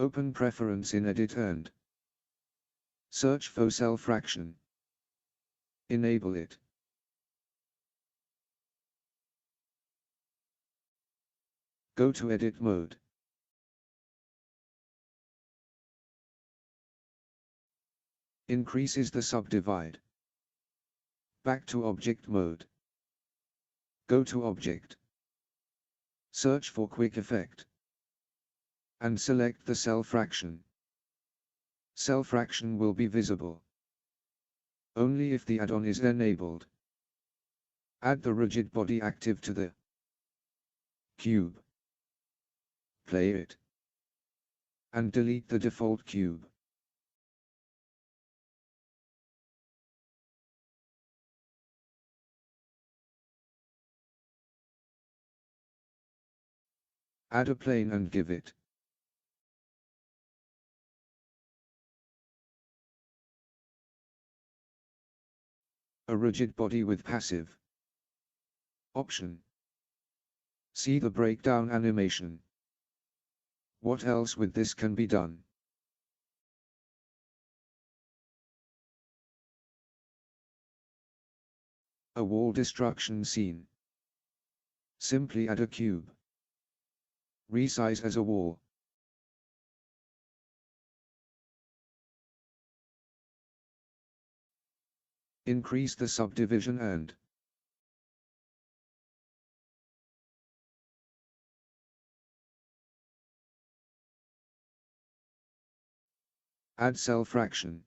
Open Preference in Edit and search for cell fraction. Enable it. Go to Edit mode. Increases the subdivide. Back to Object mode. Go to Object. Search for Quick Effect. And select the cell fraction. Cell fraction will be visible only if the add-on is enabled. Add the rigid body active to the cube. Play it. And delete the default cube. Add a plane and give it a rigid body with passive option. See the breakdown animation. What else with this can be done? A wall destruction scene. Simply add a cube. Resize as a wall. Increase the subdivision and add cell fraction.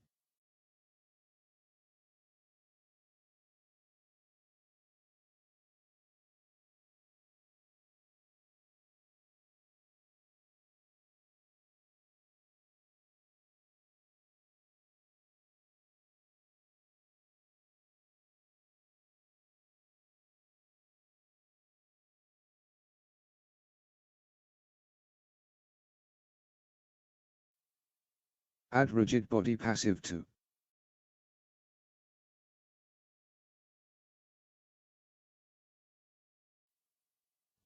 Add rigid body passive to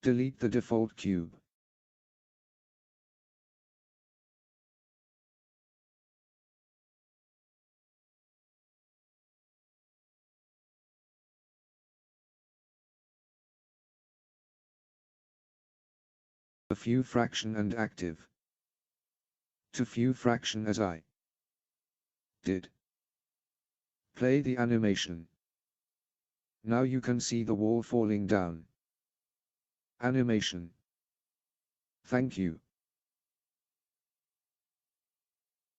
delete the default cube. A view fraction and active. To view fraction as I did. Play the animation. Now you can see the wall falling down. Animation. Thank you.